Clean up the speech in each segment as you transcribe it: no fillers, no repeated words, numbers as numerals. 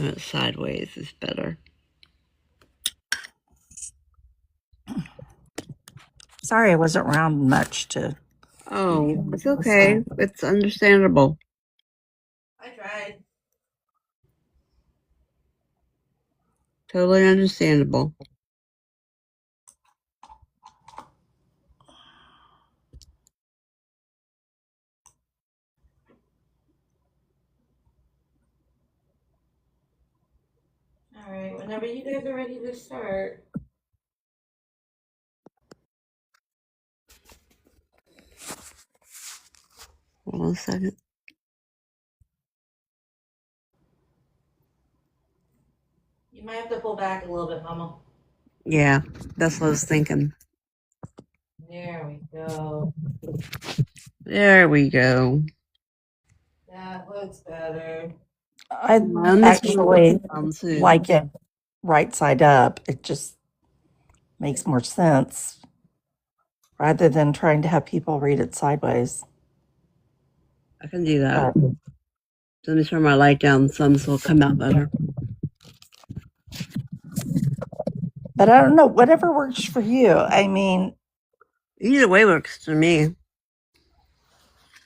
and it's sideways is better. Sorry, I wasn't around much to. Oh, it's okay. It's understandable. I tried. Totally understandable. All right, whenever you guys are ready to start. Hold on a second. You might have to pull back a little bit, Mama. Yeah, that's what I was thinking. There we go. There we go. That looks better. I Mine is actually down too. like it right side up. It just makes more sense rather than trying to have people read it sideways. I can do that. Let me turn my light down some so it'll come out better. But I don't know, whatever works for you. I mean, Either way works for me.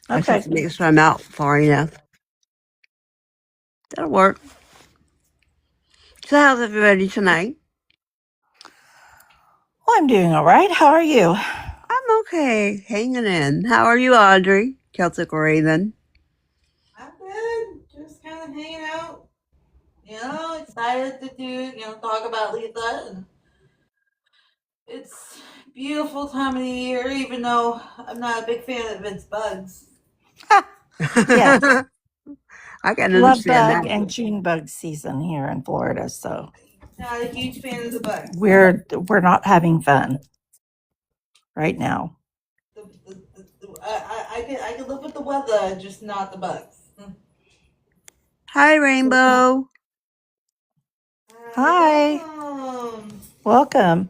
I just okay. have to make sure I'm out far enough. That'll work. So how's everybody tonight? Well, I'm doing all right. How are you? I'm okay. Hanging in. How are you, Audrey? Celtic Raven. I'm good. Just kind of hanging out. Excited to talk about Litha. And it's a beautiful time of the year, even though I'm not a big fan of its bugs. Yeah. I can Love understand bug that. and June bug season here in Florida, so Not a huge fan of the bugs. we're not having fun right now. I can live with the weather, just not the bugs. Hi, Rainbow. Hi. Welcome.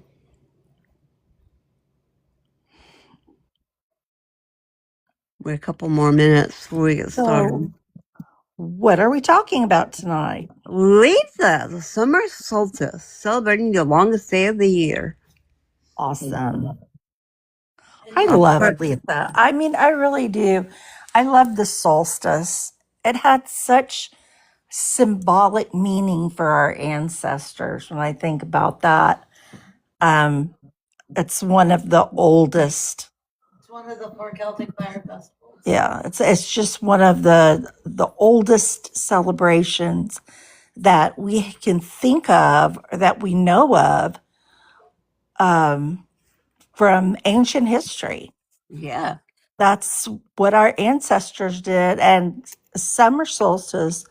Wait a couple more minutes before we get So, started. what are we talking about tonight? Litha, the Summer Solstice, celebrating the longest day of the year. Awesome. I love Litha. I mean, I really do. I love the solstice. It had such symbolic meaning for our ancestors when I think about that. It's one of the oldest. It's one of the 4 Celtic fire festivals. Yeah, it's just one of the oldest celebrations that we can think of or that we know of from ancient history. Yeah. That's what our ancestors did. And summer solstice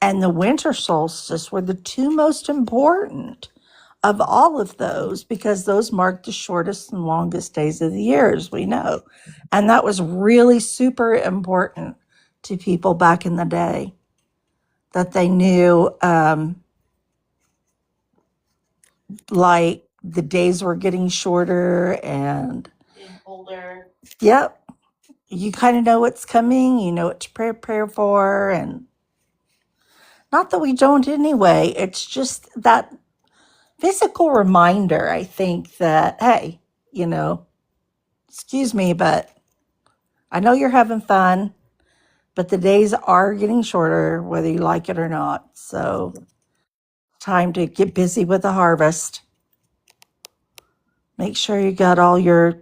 and the winter solstice were the two most important of all of those because those mark the shortest and longest days of the year, as we know. And that was really super important to people back in the day, that they knew like the days were getting shorter and older. Yep. You kind of know what's coming, you know what to prepare for, and not that we don't anyway. It's just that physical reminder, I think, that, hey, excuse me, but I know you're having fun, but the days are getting shorter, whether you like it or not. So, time to get busy with the harvest. Make sure you got all your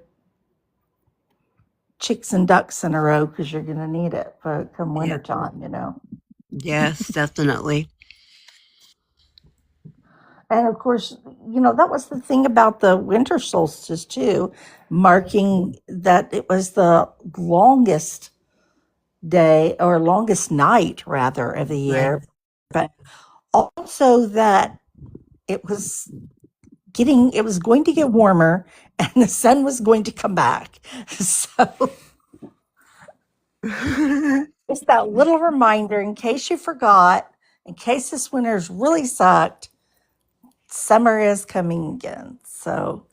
chicks and ducks in a row because you're going to need it for come wintertime, Yes, definitely. And of course, that was the thing about the winter solstice too, marking that it was the longest day or longest night rather of the year, but also that it was going to get warmer and the sun was going to come back. So it's that little reminder in case you forgot, in case this winter's really sucked, summer is coming again. So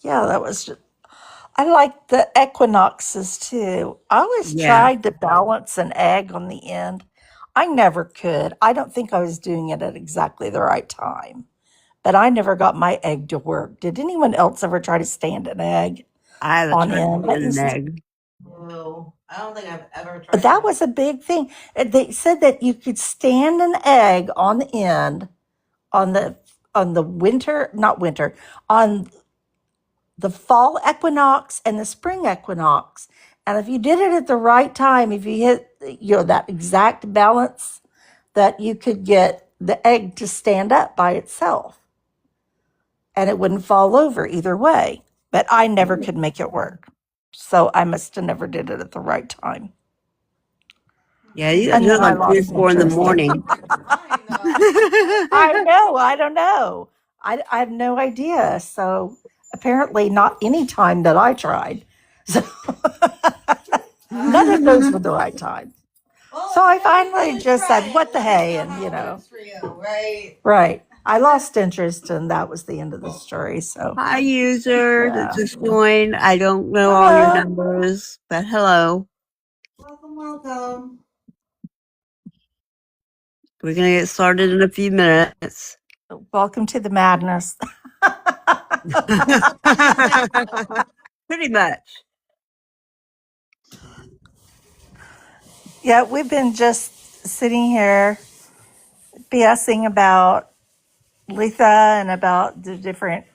yeah, that was just, I like the equinoxes too. I always tried to balance an egg on the end. I never could. I don't think I was doing it at exactly the right time. But I never got my egg to work. Did anyone else ever try to stand an egg I haven't on tried to end? get an egg. No, I don't think I've ever tried But that was a big thing. They said that you could stand an egg on the end on the winter, not winter, on the fall equinox and the spring equinox. And if you did it at the right time, if you hit that exact balance, that you could get the egg to stand up by itself and it wouldn't fall over either way. But I never could make it work. So I must have never did it at the right time. Yeah, you And do it then I like 3 or lost 4 in the interest. morning. I know. I don't know. I have no idea. So apparently not any time that I tried. So none of those were the right time. Well, So I you finally did just try said, it. what the Let us hey? know And, how it works for you, right? right. I lost interest and that was the end of the story. So, Hi, user that yeah. just joined. I don't know all your Hello. numbers, but hello. Welcome. We're going to get started in a few minutes. Welcome to the madness. Pretty much. Yeah, we've been just sitting here BSing about Litha and about the different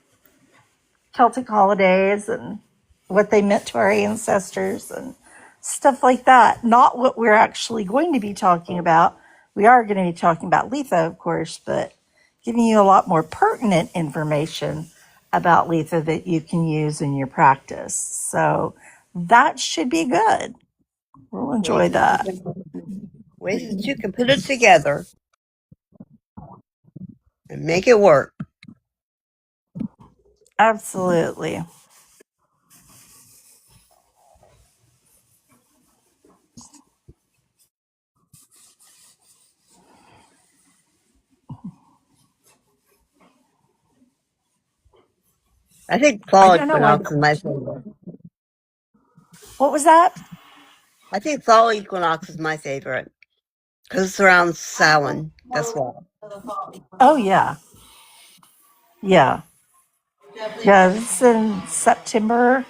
Celtic holidays and what they meant to our ancestors and stuff like that. Not what we're actually going to be talking about. We are going to be talking about Litha, of course, but giving you a lot more pertinent information about Litha that you can use in your practice. So that should be good. We'll enjoy that. Ways that you can put it together and make it work. Absolutely. I think I fall don't know why. equinox is my favorite. What was that? I think fall equinox is my favorite because it's around Samhain. That's why. Oh, yeah. Yeah. Yeah, it's in September,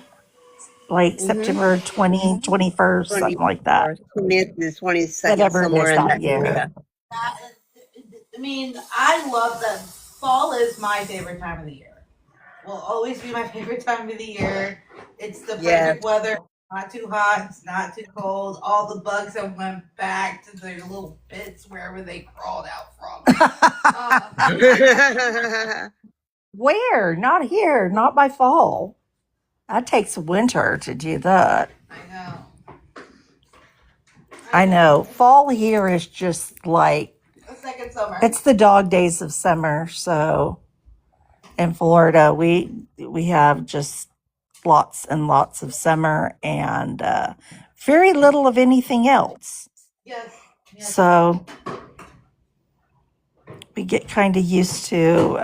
like September 20, 21st, something like that. 20th to the 22nd, Whatever it somewhere is in that that year. area. I mean, I love that. Fall is my favorite time of the year. Will always be my favorite time of the year. It's the perfect weather. Not too hot. It's not too cold. All the bugs have went back to their little pits wherever they crawled out from. Where? Not here. Not by fall. That takes winter to do that. I know. Fall here is just like the second summer. It's the dog days of summer. So in Florida, we have just lots and lots of summer and very little of anything else. Yes. So we get kind of used to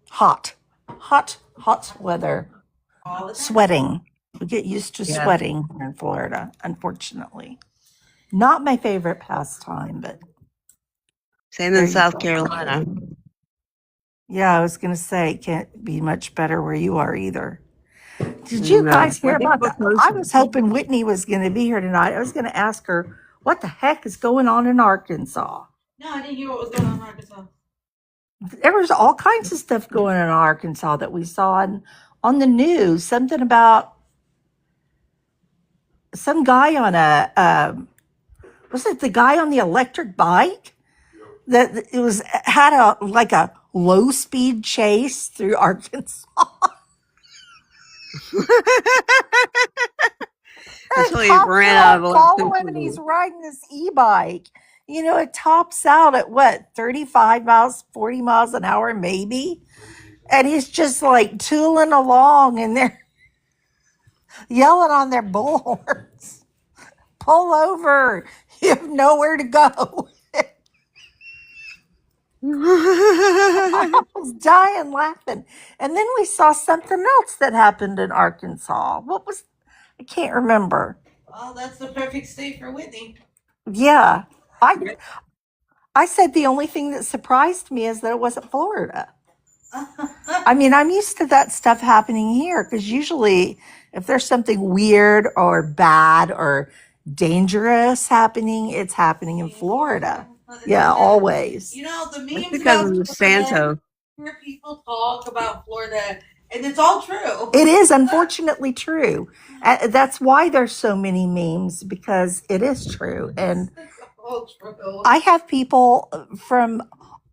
hot weather, All the time. sweating. We get used to sweating in Florida, unfortunately. Not my favorite pastime, but Same in South Carolina. yeah, I was going to say it can't be much better where you are either. Did you guys hear about that? I was hoping Whitney was going to be here tonight. I was going to ask her what the heck is going on in Arkansas. No, I didn't hear what was going on in Arkansas. There was all kinds of stuff going on in Arkansas that we saw on the news. Something about some guy on was it the guy on the electric bike that it was had a low speed chase through Arkansas. Until he ran out of follow him and he's riding this e-bike. You know, it tops out at what, 35 miles, 40 miles an hour, maybe. And he's just like tooling along and they're yelling on their bullhorns. Pull over. You have nowhere to go. I was dying laughing. And then we saw something else that happened in Arkansas. I can't remember. Well, that's the perfect state for Whitney. Yeah. I said the only thing that surprised me is that it wasn't Florida. I mean, I'm used to that stuff happening here because usually if there's something weird or bad or dangerous happening, it's happening in Florida. Yeah, always. You know, the That's memes because about of the Florida, Santo. where people talk about Florida, and it's all true. It is unfortunately true. That's why there's so many memes because it is true. And It's all true. I have people from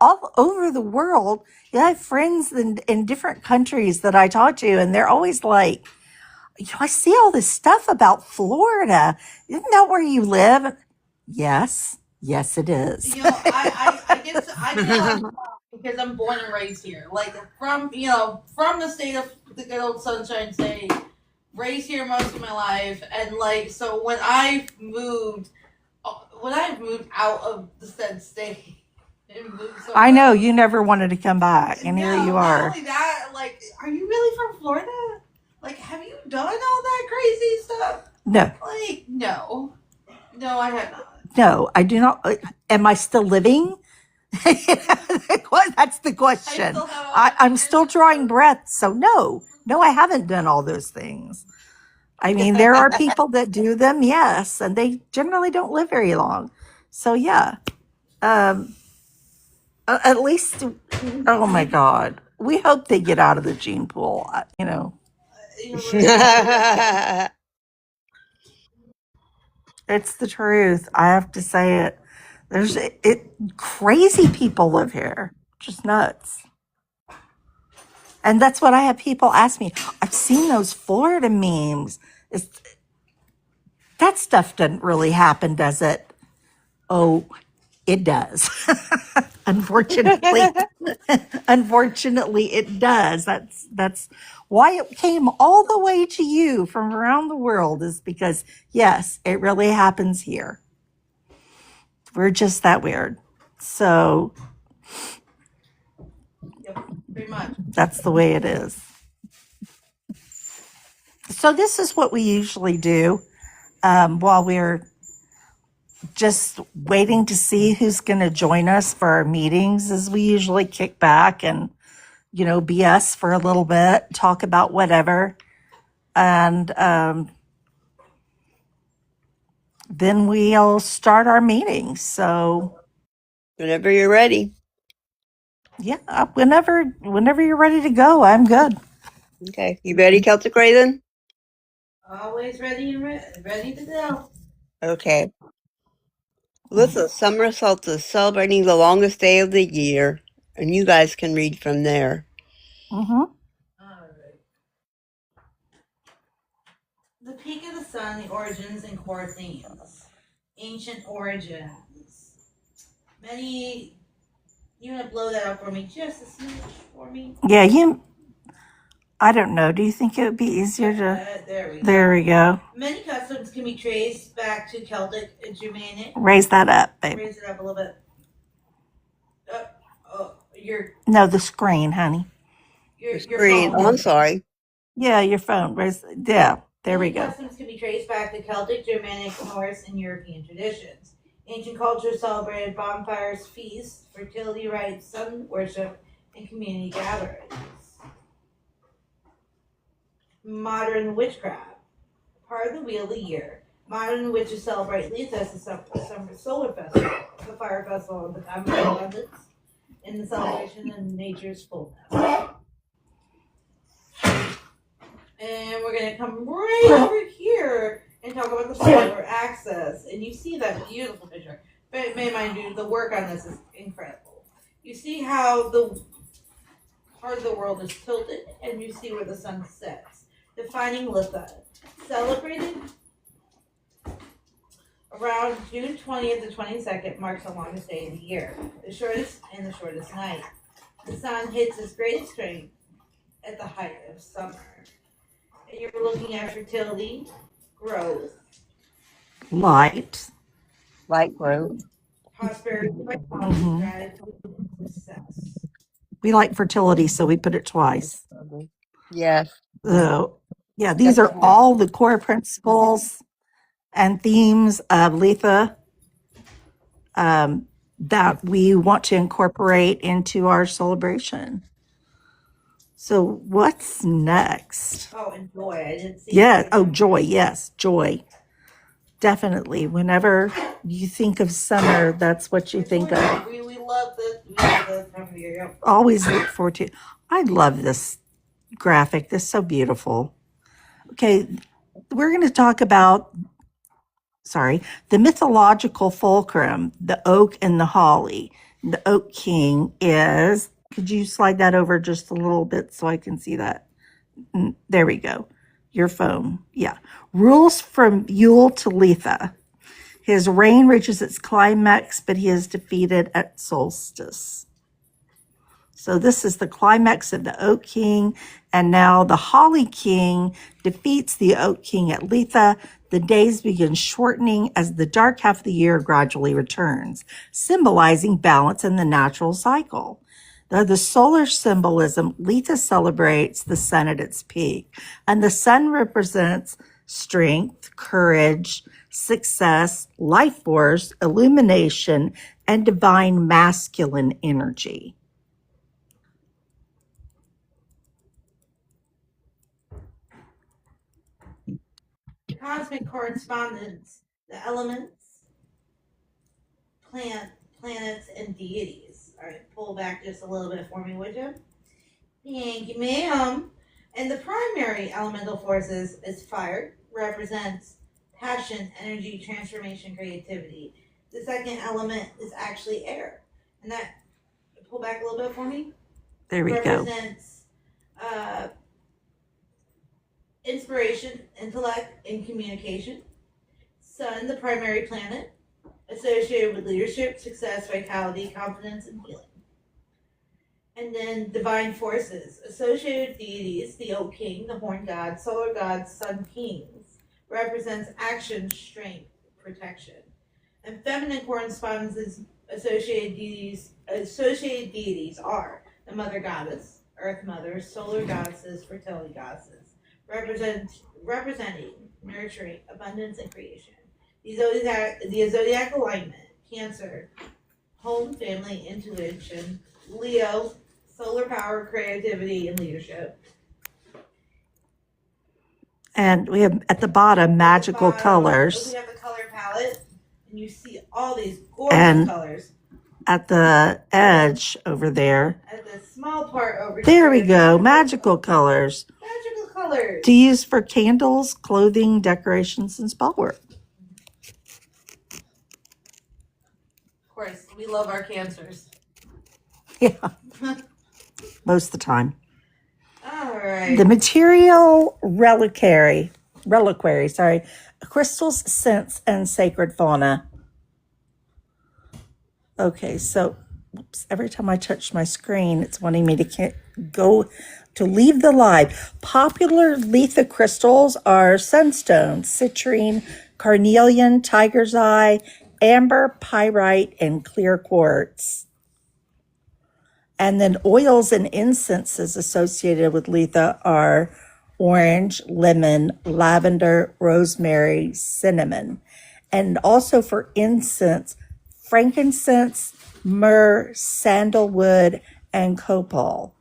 all over the world. Yeah, I have friends in different countries that I talk to, and they're always like, I see all this stuff about Florida. Isn't that where you live? Yes. Yes, it is. You know, I get because I'm born and raised here. Like from from the state of the good old Sunshine State, raised here most of my life, and like so when I moved out of the said state and moved somewhere, I know you never wanted to come back, and here you not are. only that, like, are you really from Florida? Like, have you done all that crazy stuff? No, Like, no, I have not. no, I do not. Am I still living? That's the question. I'm still drawing breath. So no, I haven't done all those things. I mean, there are people that do them, yes, and they generally don't live very long. So yeah, at least, oh my God, we hope they get out of the gene pool. It's the truth. I have to say it. There's crazy people live here, just nuts. And that's what I have people ask me. I've seen those Florida memes. That stuff doesn't really happen, does it? Oh, it does. Unfortunately, it does. That's why it came all the way to you from around the world, is because yes, it really happens here. We're just that weird. So Yep, pretty much. that's the way it is. So this is what we usually do while we're just waiting to see who's going to join us for our meetings. Is we usually kick back and BS for a little bit, talk about whatever, and then we'll start our meetings. So Whenever you're ready. yeah, whenever you're ready to go, I'm good. Okay. You ready, Celtic Raven? Always ready and ready to go. Okay. Litha, Summer Solstice, celebrating the longest day of the year. And you guys can read from there. Mm-hmm. All right. The peak of the sun, the origins and core themes. Ancient origins. Many. You want to blow that up for me just a smidge for me? Yeah, I don't know. Do you think it would be easier to? There we go. Many customs can be traced back to Celtic and Germanic. Raise that up, babe. Raise it up a little bit. No, the screen, honey. Your Screen. phone. Oh, I'm sorry. Yeah, your phone. Yeah, there we Many go. customs can be traced back to Celtic, Germanic, Norse, and European traditions. Ancient cultures celebrated bonfires, feasts, fertility rites, sun worship, and community gatherings. Modern witchcraft. Part of the wheel of the year. Modern witches celebrate Litha as the summer solar festival, the fire festival of the time of abundance, in the celebration of nature's fullness. And we're going to come right over here and talk about the solar axis. And you see that beautiful picture. But mind you, the work on this is incredible. You see how the part of the world is tilted, and you see where the sun sets. Defining Litha. Celebrated around June 20th to 22nd marks the longest day of the year, the shortest and the shortest night. The sun hits its greatest strength at the height of summer. And you're looking at fertility, growth, Light growth. prosperity, gratitude, and success. We like fertility, so we put it twice. Yes. So, yeah, these are all the core principles and themes of Litha. that we want to incorporate into our celebration. So what's next? Oh, and joy. I didn't see. Yeah. Oh, joy. Yes, joy. Definitely. Whenever you think of summer, that's what you think of. We love the time of year. Always look forward to. I love this graphic. This is so beautiful. Okay, we're going to talk about, the mythological fulcrum, the oak and the holly. The oak king is, could you slide that over just a little bit so I can see that? There we go. Your phone. Yeah. Rules from Yule to Litha. His reign reaches its climax, but he is defeated at solstice. So this is the climax of the Oak King, and now the Holly King defeats the Oak King at Litha. The days begin shortening as the dark half of the year gradually returns, symbolizing balance in the natural cycle. The solar symbolism, Litha celebrates the sun at its peak, and the sun represents strength, courage, success, life force, illumination, and divine masculine energy. Cosmic correspondence, the elements, planets, and deities. All right, pull back just a little bit for me, would you? Thank you, ma'am. And the primary elemental forces is fire, represents passion, energy, transformation, creativity. The second element is actually air, and that, pull back a little bit for me. There we represents inspiration, intellect, and communication. Sun, the primary planet, associated with leadership, success, vitality, confidence, and healing. And then divine forces, associated deities, the Oak King, the Horn God, Solar God, Sun Kings, represents action, strength, protection. And feminine correspondences, associated deities are the Mother Goddess, Earth Mother, Solar Goddesses, Fertility Goddesses, representing nurturing, abundance, and creation. The zodiac alignment, Cancer, home, family, intuition, Leo, solar power, creativity, and leadership. And we have at the bottom magical colors. We have the color palette, and you see all these gorgeous colors. At the edge over there. At the small part over here. There we go. Magical colors. Magical colors. To use for candles, clothing, decorations, and spell work. Of course, we love our cancers. Yeah. Most of the time. All right. The material reliquary, crystals, scents, and sacred fauna. Okay, so every time I touch my screen, it's wanting me to leave the live. Popular Litha crystals are sunstone, citrine, carnelian, tiger's eye, amber, pyrite, and clear quartz. And then oils and incenses associated with Litha are orange, lemon, lavender, rosemary, cinnamon. And also for incense, frankincense, myrrh, sandalwood, and copal.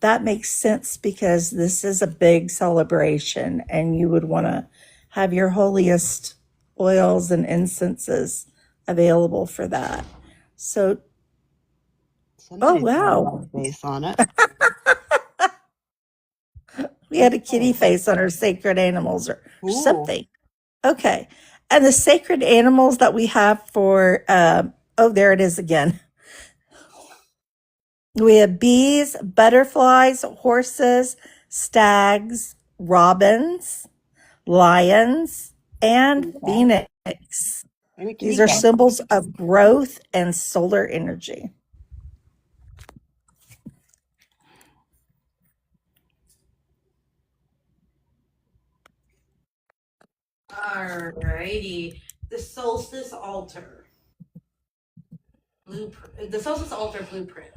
That makes sense because this is a big celebration and you would want to have your holiest oils and incenses available for that. So, Somebody's wow. got a face on it. We had a kitty face on our sacred animals or something. Okay. And the sacred animals that we have for, there it is again. We have bees, butterflies, horses, stags, robins, lions, and phoenix. These are symbols of growth and solar energy. Alrighty. The solstice altar. The solstice altar blueprint.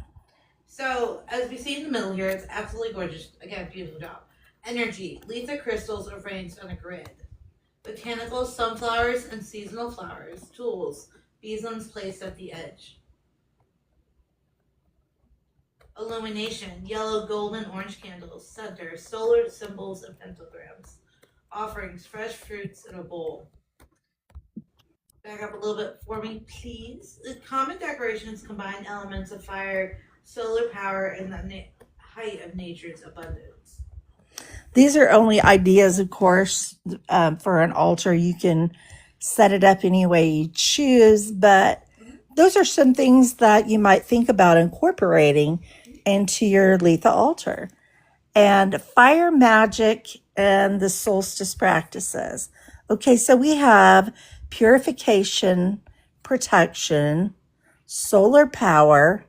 So, as we see in the middle here, it's absolutely gorgeous. Again, beautiful job. Energy. Litha crystals arranged on a grid. Botanical sunflowers and seasonal flowers. Tools. besoms placed at the edge. Illumination, yellow, golden, orange candles, center, solar symbols and pentagrams. Offerings, fresh fruits in a bowl. Back up a little bit for me, please. The common decorations combine elements of fire, solar power, and the height of nature's abundance. These are only ideas, of course, for an altar. You can set it up any way you choose, but those are some things that you might think about incorporating into your Litha altar. And fire magic and the solstice practices. Okay, so we have purification, protection, solar power.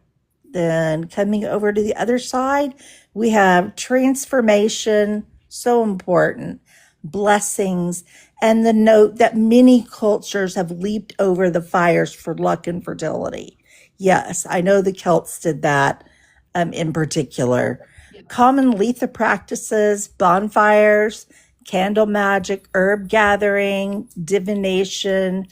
Then coming over to the other side, we have transformation, so important, blessings, and the note that many cultures have leaped over the fires for luck and fertility. Yes, I know the Celts did that in particular. Common Litha practices, bonfires, candle magic, herb gathering, divination,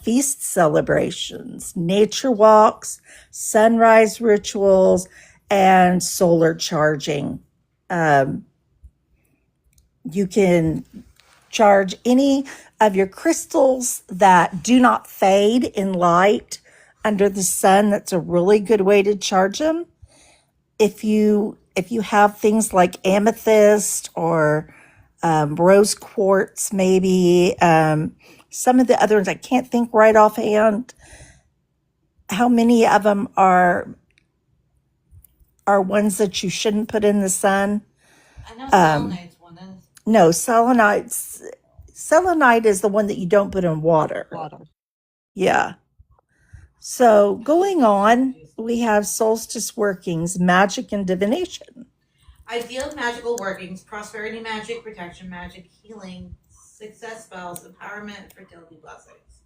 feast celebrations, nature walks, sunrise rituals, and solar charging. You can charge any of your crystals that do not fade in light under the sun. That's a really good way to charge them. If you have things like amethyst or rose quartz, maybe some of the other ones I can't think right offhand. How many of them are ones that you shouldn't put in the sun? I know selenite's one is. No, selenite is the one that you don't put in water. Yeah. So going on, we have solstice workings, magic and divination. Ideal magical workings, prosperity magic, protection magic, healing, success spells, empowerment, fertility blessings.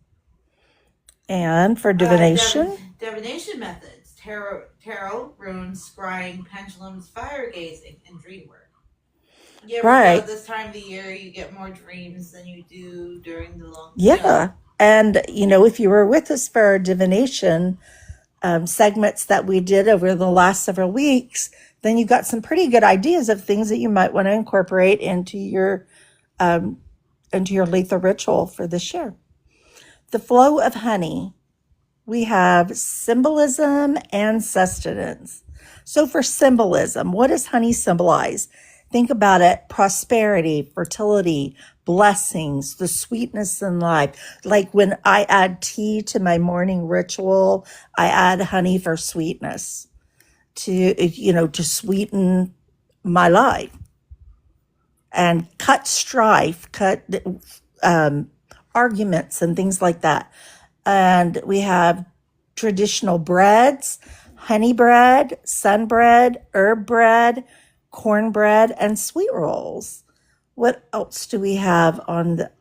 And for divination? Divination methods, tarot, runes, scrying, pendulums, fire gazing, and dream work. You ever know this time of the year you get more dreams than you do during the long Yeah. And, if you were with us for our divination segments that we did over the last several weeks, then you got some pretty good ideas of things that you might want to incorporate into your Litha ritual for this year. The flow of honey. We have symbolism and sustenance. So for symbolism, what does honey symbolize? Think about it: prosperity, fertility, blessings, the sweetness in life. Like when I add tea to my morning ritual, I add honey for sweetness to sweeten my life. And cut strife, cut arguments and things like that. And we have traditional breads, honey bread, sun bread, herb bread, cornbread, and sweet rolls. What else do we have on the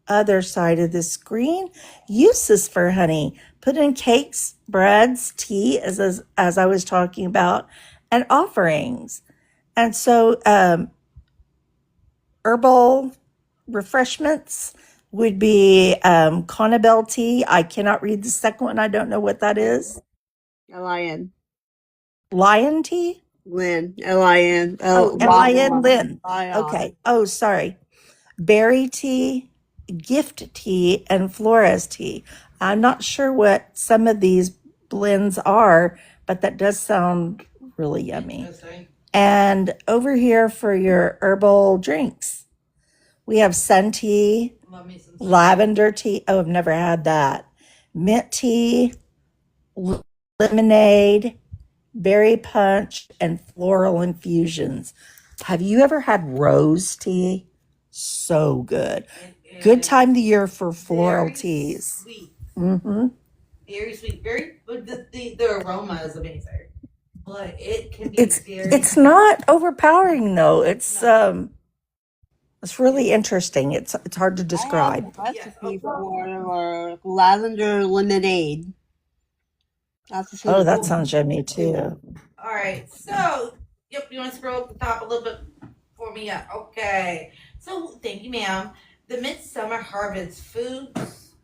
other side of the screen? Uses for honey. Put in cakes, breads, tea, as I was talking about, and offerings. And so herbal refreshments would be Connabelle tea. I cannot read the second one. I don't know what that is. Lion tea? Lin. L-I-N. Lion Lin. Okay. Oh, sorry. Berry tea, gift tea, and flores tea. I'm not sure what some of these blends are, but that does sound really yummy. And over here for your herbal drinks, we have sun tea, lavender tea. Oh, I've never had that. Mint tea, lemonade, berry punch, and floral infusions. Have you ever had rose tea? So good. Good time of the year for floral teas. Sweet. Mm-hmm. Very sweet. Very. The aroma is amazing, but it can be. It's not overpowering though. It's really interesting. It's hard to describe. I have a recipe for lavender lemonade. That sounds yummy too. All right, so you want to scroll up the top a little bit for me? Yeah, okay. So thank you, ma'am. The midsummer harvest foods.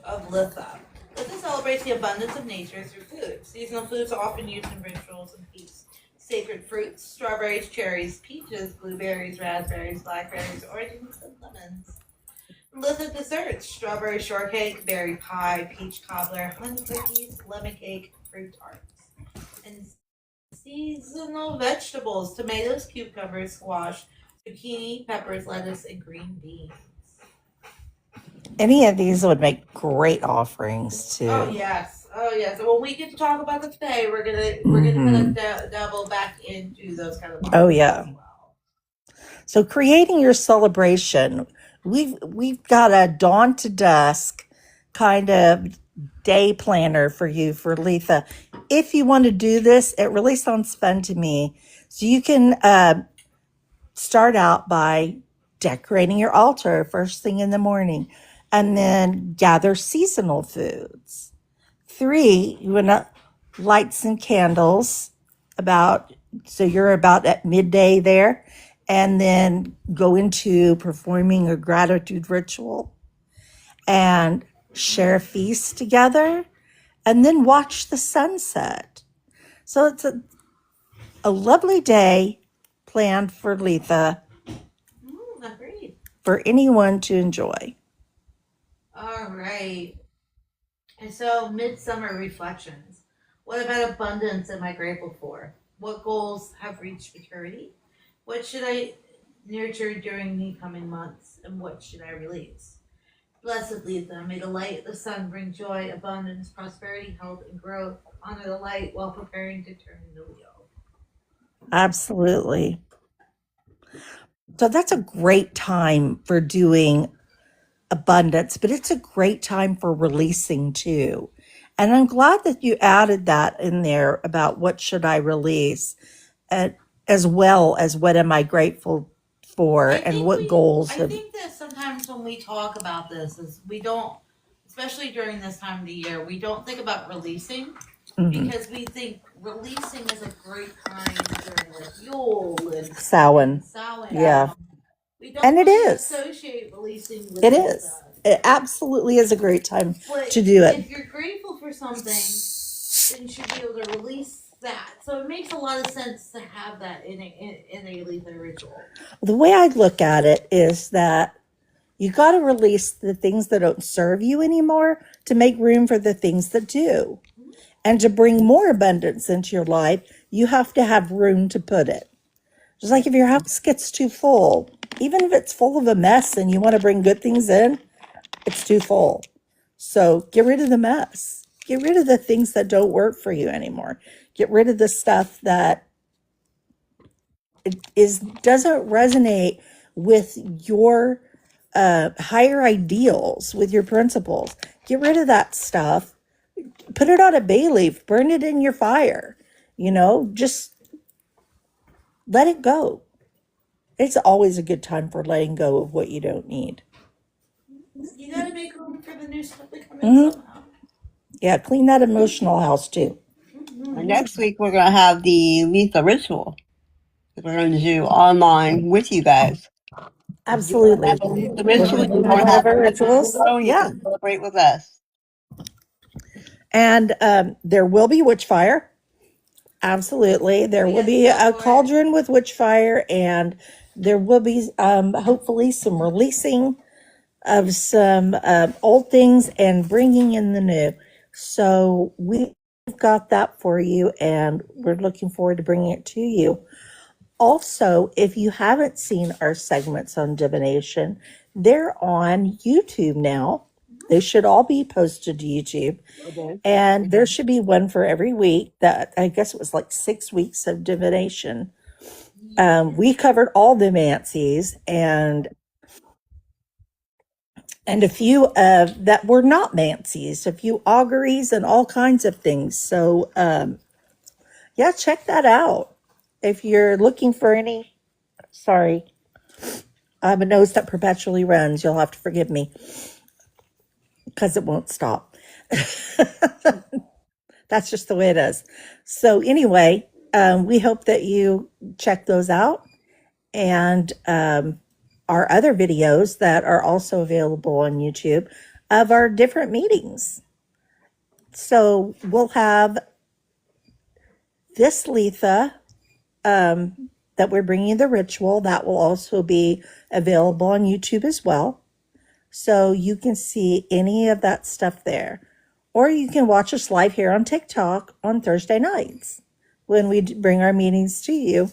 of Litha. Litha celebrates the abundance of nature through food. Seasonal foods are often used in rituals and feasts. Sacred fruits: strawberries, cherries, peaches, blueberries, raspberries, blackberries, oranges, and lemons. Litha desserts: strawberry shortcake, berry pie, peach cobbler, honey cookies, lemon cake, fruit tarts. And seasonal vegetables: tomatoes, cucumbers, squash, zucchini, peppers, lettuce, and green beans. Any of these would make great offerings too. Oh yes, oh yes. And when we get to talk about them today, we're gonna kind of double back into those kind of. Oh yeah. As well. So creating your celebration, we've got a dawn to dusk kind of day planner for you for Litha. If you want to do this, it really sounds fun to me. So you can start out by decorating your altar first thing in the morning, and then gather seasonal foods. 3, you want to light some candles so you're about at midday there, and then go into performing a gratitude ritual and share a feast together, and then watch the sunset. So it's a lovely day planned for Litha Agreed. for anyone to enjoy. All right. And so, midsummer reflections. What about abundance am I grateful for? What goals have reached maturity? What should I nurture during the coming months? And what should I release? Blessed Litha, may the light of the sun bring joy, abundance, prosperity, health, and growth. Honor the light while preparing to turn the wheel. Absolutely. So that's a great time for doing abundance, but it's a great time for releasing too. And I'm glad that you added that in there about what should I release, as well as what am I grateful for and what goals. I think that sometimes when we talk about this, is we don't, especially during this time of the year, we don't think about releasing. Because we think releasing is a great time during like Yule and Samhain. Yeah. We don't and it really is. associate releasing with it is. It absolutely is a great time to do it. If you're grateful for something, then you should be able to release that. So it makes a lot of sense to have that in a Litha ritual. The way I look at it is that you got to release the things that don't serve you anymore to make room for the things that do. And to bring more abundance into your life, you have to have room to put it. Just like if your house gets too full, even if it's full of a mess and you want to bring good things in, it's too full. So get rid of the mess. Get rid of the things that don't work for you anymore. Get rid of the stuff that doesn't resonate with your higher ideals, with your principles. Get rid of that stuff. Put it on a bay leaf, burn it in your fire, just let it go. It's always a good time for letting go of what you don't need. You gotta make room for the new stuff that comes in somehow. Yeah, clean that emotional house too. And next week we're going to have the Litha ritual that we're going to do online with you guys. Absolutely. The ritual, you want to have rituals, so you can celebrate with us. And there will be witchfire. Absolutely. There will be a cauldron with witchfire, and there will be hopefully some releasing of some old things and bringing in the new. So we've got that for you, and we're looking forward to bringing it to you. Also, if you haven't seen our segments on divination, they're on YouTube now. They should all be posted to YouTube. Okay. And there should be one for every week. That I guess it was like 6 weeks of divination. We covered all the Mancies and a few that were not Mancies, a few auguries and all kinds of things. So yeah, check that out. If you're looking for any, sorry, I have a nose that perpetually runs. You'll have to forgive me because it won't stop. That's just the way it is. So anyway, we hope that you check those out, and our other videos that are also available on YouTube. of our different meetings. So we'll have this Litha that we're bringing the ritual. That will also be available on YouTube as well. So you can see any of that stuff there. Or you can watch us live here on TikTok on Thursday nights when we bring our meetings to you.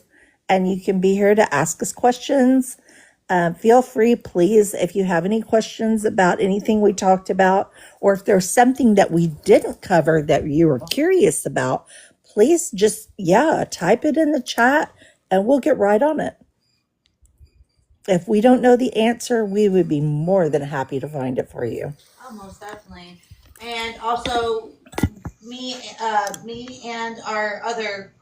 And you can be here to ask us questions. Feel free, please, if you have any questions about anything we talked about, or if there's something that we didn't cover that you were curious about, please just, type it in the chat and we'll get right on it. If we don't know the answer, we would be more than happy to find it for you. Oh, most definitely. And also, me and our other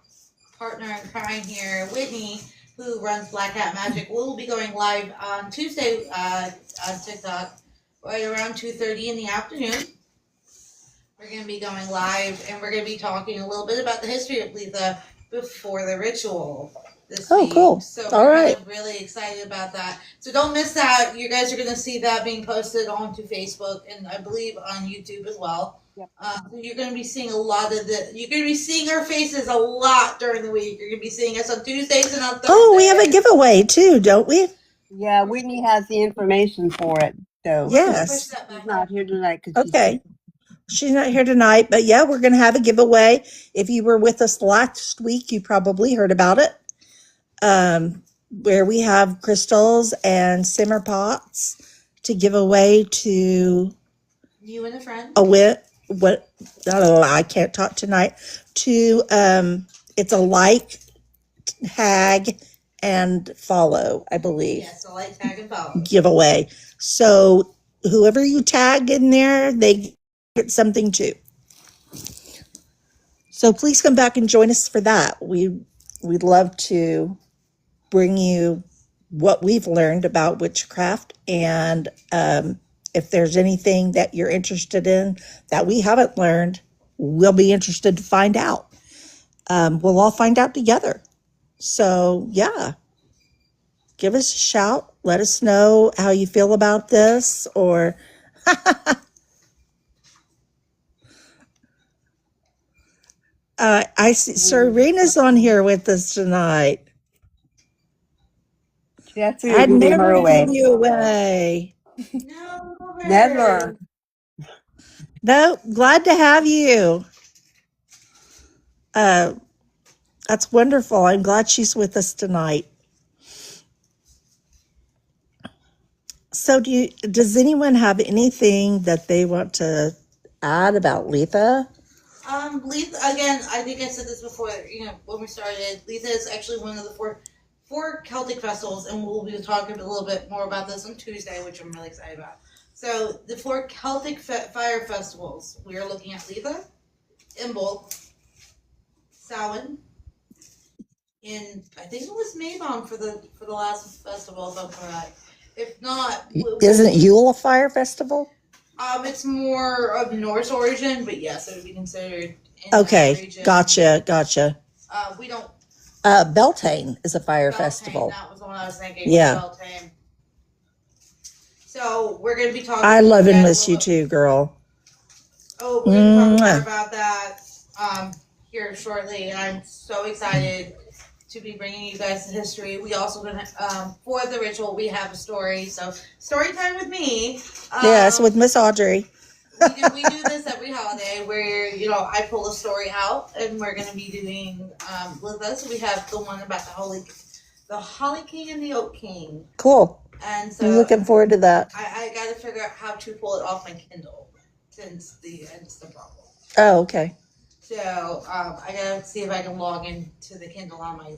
partner in crime here, Whitney, who runs Black Hat Magic, will be going live on Tuesday on TikTok, right around 2:30 in the afternoon. We're going to be going live, and we're going to be talking a little bit about the history of Litha before the ritual this week. Cool. So All right. I'm really excited about that. So don't miss that. You guys are going to see that being posted onto Facebook and I believe on YouTube as well. Yep. So you're going to be seeing a lot of you're going to be seeing our faces a lot during the week. You're going to be seeing us on Tuesdays and on Thursdays. Oh, we have a giveaway too, don't we? Yeah, Whitney has the information for it. So Yes. she's not here tonight. Okay. She's not here tonight, but yeah, we're going to have a giveaway. If you were with us last week, you probably heard about it. Where we have crystals and simmer pots to give away to you and a friend. I can't talk tonight. To it's a like, tag, and follow, I believe. Yes, a like, tag, and follow. Giveaway. So whoever you tag in there, they get something too. So please come back and join us for that. We'd love to bring you what we've learned about witchcraft, and if there's anything that you're interested in that we haven't learned, we'll be interested to find out. We'll all find out together. So yeah, give us a shout. Let us know how you feel about this, or I see Serena's on here with us tonight. I'd never give you away. No, never. No, glad to have you. That's wonderful. I'm glad she's with us tonight. So does anyone have anything that they want to add about Litha? Litha, again, I think I said this before, when we started. Litha is actually one of the four Celtic festivals, and we'll be talking a little bit more about this on Tuesday, which I'm really excited about. So, the 4 Celtic fire festivals, we are looking at Litha, Imbolc, Samhain, and I think it was Mabon for the last festival, if I'm correct. If not, Isn't Yule a fire festival? It's more of Norse origin, but yes, it would be considered in Okay, that region. gotcha. We don't. Beltane is a fire Beltane, festival. that was the one I was thinking. Yeah. Beltane. So we're going to be talking. I love and miss you too, girl. Oh, we're going to talk more about that here shortly, and I'm so excited to be bringing you guys the history. We also going to for the ritual we have a story. So story time with me. Yes, with Miss Audrey. we do this every holiday where I pull a story out, and we're going to be doing Litha. So we have the one about the Holly King and the Oak King. Cool. And so I'm looking forward to that. I got to figure out how to pull it off my Kindle since it's the problem. Oh, okay. So I got to see if I can log into the Kindle on my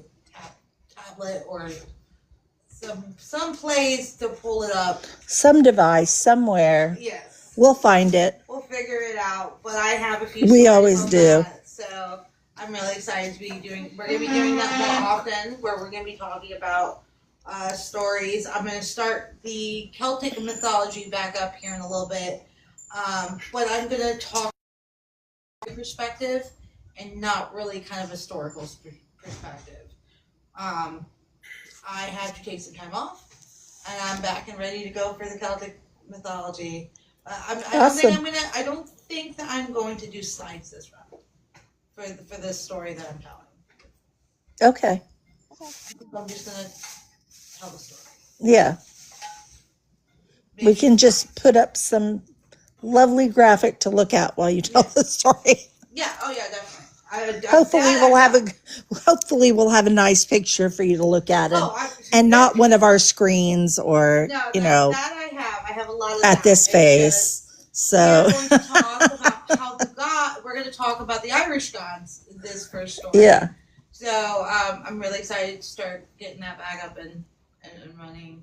tablet or some place to pull it up. Some device somewhere. Yes. We'll find it. We'll figure it out. But I have a few. We always do. So I'm really excited to be doing. We're going to be doing that more often, where we're going to be talking about stories. I'm going to start the Celtic mythology back up here in a little bit, but I'm going to talk perspective and not really kind of historical perspective. I had to take some time off, and I'm back and ready to go for the Celtic mythology. Awesome. I don't think that I'm going to do slides this round for this story that I'm telling. Okay. I think I'm just gonna tell the story. Yeah. Maybe. We can just put up some lovely graphic to look at while you tell the story. Yeah. Oh yeah, definitely. Hopefully we'll have a nice picture for you to look at and not one of our screens or no, that I have a lot of at this phase. So we're going to talk about how we're going to talk about the Irish gods in this first story. Yeah. So I'm really excited to start getting that back up and running.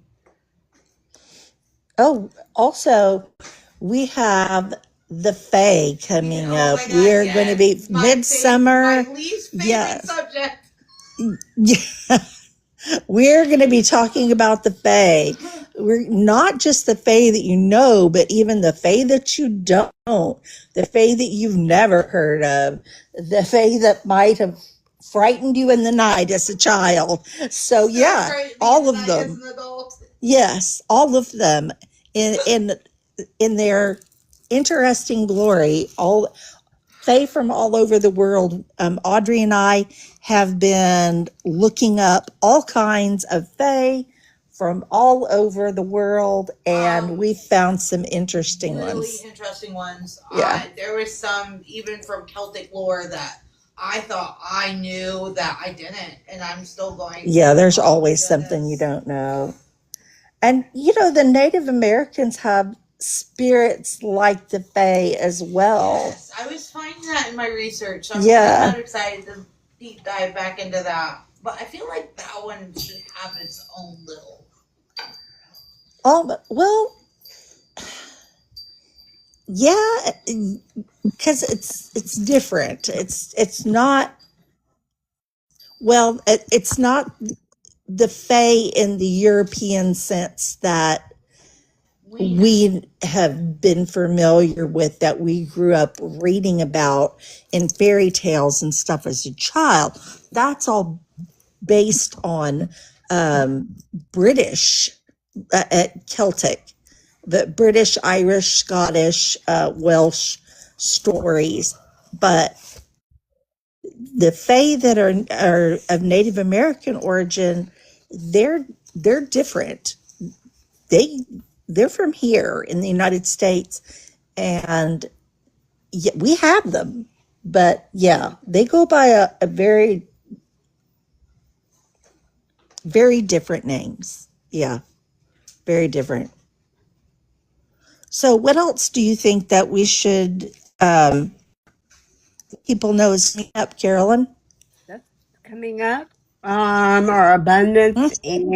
Oh, also we have the Fae coming up. We're going to be midsummer. My least favorite subject. Yeah. We're going to be talking about the Fae. We're not just the Fae that you know, but even the Fae that you don't. The Fae that you've never heard of. The Fae that might have frightened you in the night as a child. So yeah, all of them. As an adult. Yes, all of them in their interesting glory. All Fae from all over the world. Audrey and I have been looking up all kinds of Fae from all over the world, and we found some interesting ones. Interesting ones. Yeah. There was some even from Celtic lore that I thought I knew that I didn't, and I'm still going. Yeah, there's always something you don't know. And the Native Americans have spirits like the Fae as well. Yes, I was finding that in my research. So I'm kind of excited to deep dive back into that. But I feel like that one should have its own little. Well, yeah, because it's different. It's not. Well, it's not the Fae in the European sense that we have been familiar with, that we grew up reading about in fairy tales and stuff as a child. That's all based on British, Celtic, the British, Irish, Scottish, Welsh stories. But the Fae that are of Native American origin, they're different. They're from here in the United States, and we have them. But yeah, they go by a very, very different names. Yeah, very different. So what else do you think that we should people know is coming up, Carolyn? That's coming up. Our abundance and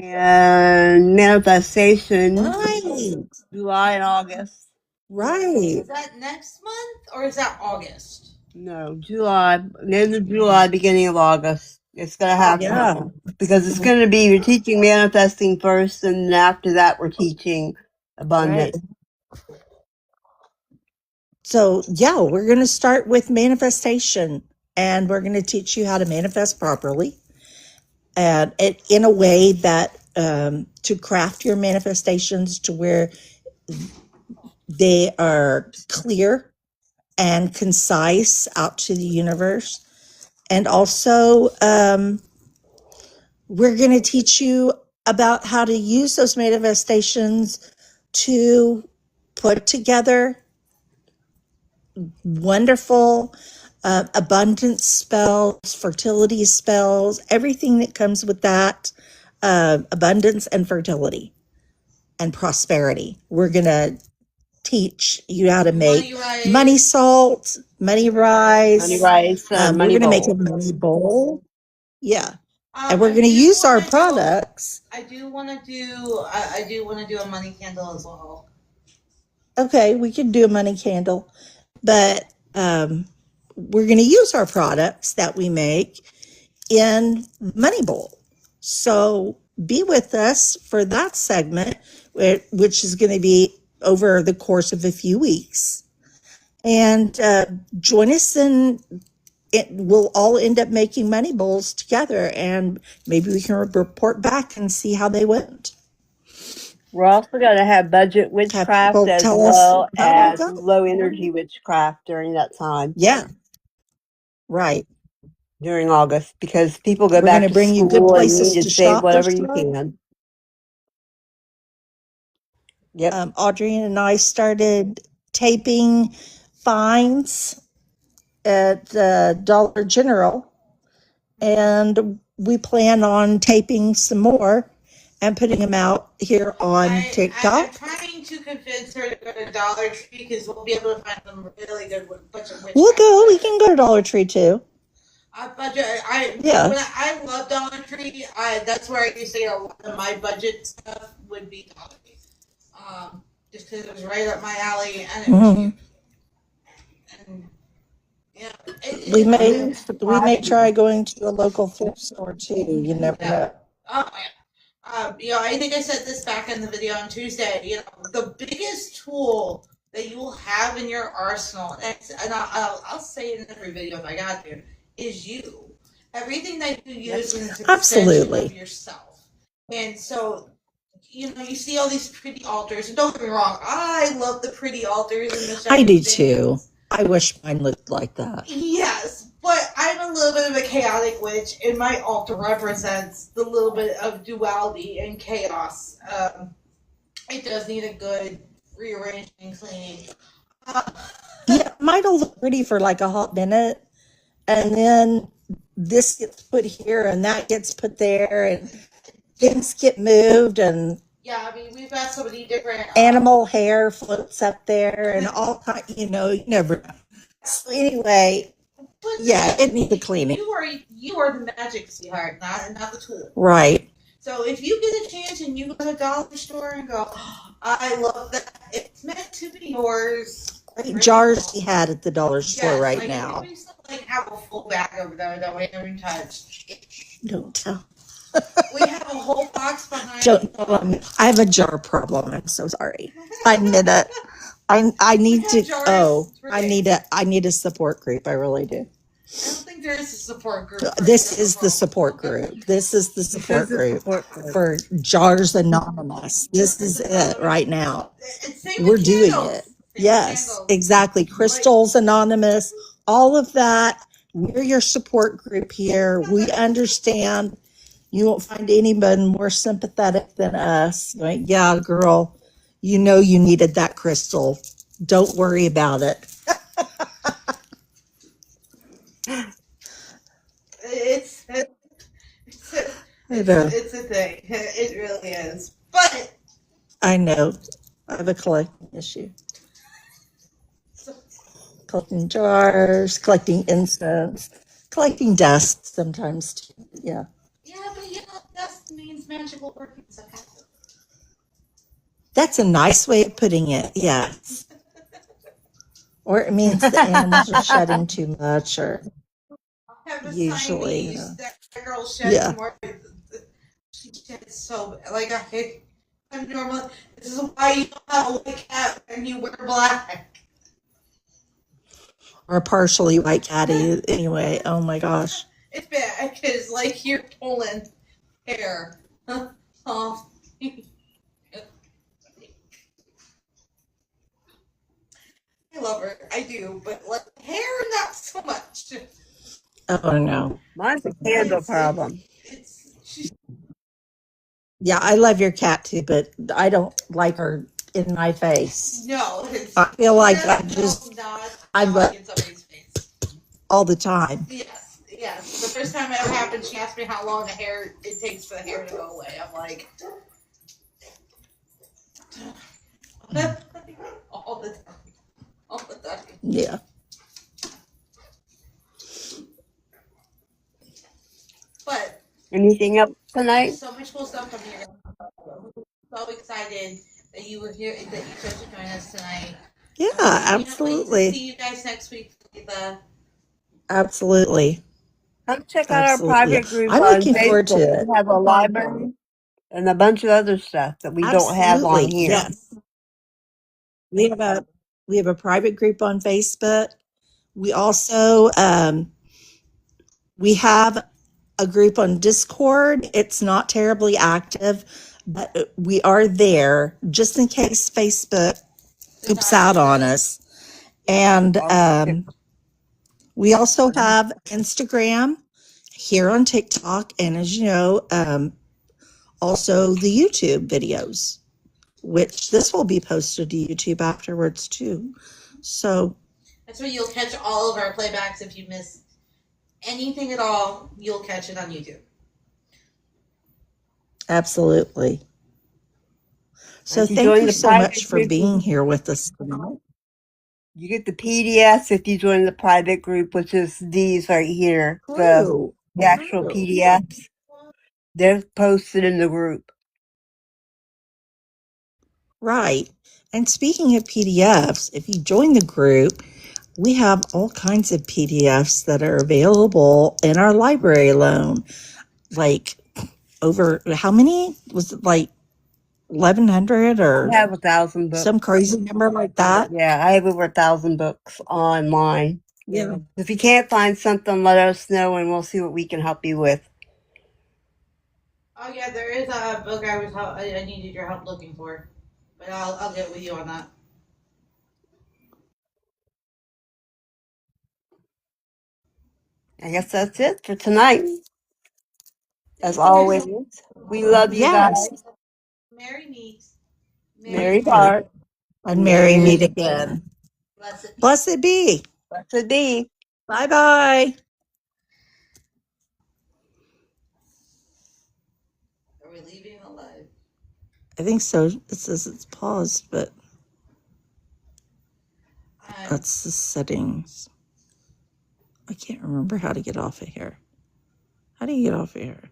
manifestation. Right. July and August. Right. Is that next month or is that August? No, July. End of July, beginning of August. It's going to happen. Yeah. Because it's going to be, we're teaching manifesting first, and after that we're teaching abundance. Right. So yeah, we're going to start with manifestation, and we're going to teach you how to manifest properly, and in a way that to craft your manifestations to where they are clear and concise out to the universe. And also, we're going to teach you about how to use those manifestations to put together wonderful abundance spells, fertility spells, everything that comes with that, abundance and fertility and prosperity. We're going to teach you how to make money salt, money rice. Money rice, we're going to make a money bowl. Yeah. And we're going to use our products. I do want to do a money candle as well. Okay, we could do a money candle, but we're going to use our products that we make in money bowl. So be with us for that segment, which is going to be over the course of a few weeks. And join us, and we'll all end up making money bowls together, and maybe we can report back and see how they went. We're also going to have budget Have witchcraft people as tell us well how to as go. low energy witchcraft during that time, Yeah, right. during August, because people go We're going back to to bring you good school and you places need to to save shop this whatever you time. can. Yep. Audrey and I started taping finds at Dollar General, and we plan on taping some more and putting them out here on I'm TikTok. trying to convince her to go to Dollar Tree because we'll be able to find some really good budget witchcraft. We'll go. We can go to Dollar Tree too. Yeah. I love Dollar Tree. That's where I used to get a lot of my budget stuff would be Dollar Tree. Just because it was right up my alley and it was cheap. And yeah, we may try going to a local thrift store too. You never know. Oh yeah. I think I said this back in the video on Tuesday. The biggest tool that you will have in your arsenal, and I'll say it in every video if I got to, is you. Everything that you use is an extension of yourself. And so, you see all these pretty altars, and don't get me wrong, I love the pretty altars and the shiny I do things. too. I wish mine looked like that. Yes, but I'm a little bit of a chaotic witch, and my altar represents the little bit of duality and chaos. It does need a good rearranging and cleaning. Yeah, mine'll look pretty for like a hot minute, and then this gets put here and that gets put there, and things get moved, and yeah, I mean, we've got so many different animal hair floats up there, and all kind. You never know. So anyway, yeah, it needs a cleaning. You are the magic, sweetheart, not the tool. Right. So if you get a chance and you go to the dollar store and go, oh, I love that, it's meant to be yours. Great jars we had at the dollar store right now. We used to have a full bag over there that we haven't touched. Don't tell. We have a whole box behind. Don't tell them. I have a jar problem. I'm so sorry. I admit it. I need to. Oh, I need a support group. I really do. I don't think there is a support group. This is the support group. This is the support group for Jars Anonymous. This is it right now. We're doing it. Yes, exactly. Crystals Anonymous, all of that. We're your support group here. We understand. You won't find anyone more sympathetic than us. Like, yeah, girl, you needed that crystal. Don't worry about it. It's a thing. It really is. But I know. I have a collecting issue. Collecting jars, collecting incense, collecting dust sometimes too. Yeah. Yeah, but dust means magical perfumes. That's a nice way of putting it. Yes. Or it means the animals are shedding too much, or usually. That girl sheds more. She sheds so like I'm normal. This is why you don't have a white cat and you wear black. Or partially white catty. Anyway, oh my gosh. It's bad because you're pulling hair off. I love her. I do, but hair, not so much. Oh no. Mine's a candle problem. Yeah, I love your cat too, but I don't like her in my face. No. I feel like I'm all the time. Yes. The first time it ever happened, she asked me how long it takes for the hair to go away. I'm like, all the time. All the time. Yeah. But anything else tonight? So much cool stuff from here. So excited that you were here, that you chose to join us tonight. Yeah, absolutely. See you guys next week, Litha. Absolutely. Come check out our private group. I'm looking forward to it. We have a library and a bunch of other stuff that we don't have on here. Yes. We have a private group on Facebook. We also we have a group on Discord. It's not terribly active, but we are there just in case Facebook oops out on us. And we also have Instagram, here on TikTok, and as you know, also the YouTube videos, which this will be posted to YouTube afterwards too. So that's where you'll catch all of our playbacks. If you miss anything at all, you'll catch it on YouTube. absolutely. So thank you so much for being here with us tonight. You get the PDFs if you join the private group, which is these right here, the actual PDFs. They're posted in the group. Right. And speaking of PDFs, if you join the group, we have all kinds of PDFs that are available in our library alone. Like over, how many? Was it like 1,100 or? I have 1,000 books. Some crazy number like that? Yeah, I have over 1,000 books online. Yeah. If you can't find something, let us know and we'll see what we can help you with. Oh yeah, there is a book I needed your help looking for, but I'll get with you on that. I guess that's it for tonight. As always, we love you guys. Merry meet. Merry part. And merry meet again. Blessed be. Blessed be. Bye-bye. Are we leaving alive? I think so. It says it's paused, but that's the settings. I can't remember how to get off of here. How do you get off of here?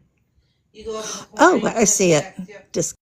You go up in the corner. Oh, I see it. Disconnect.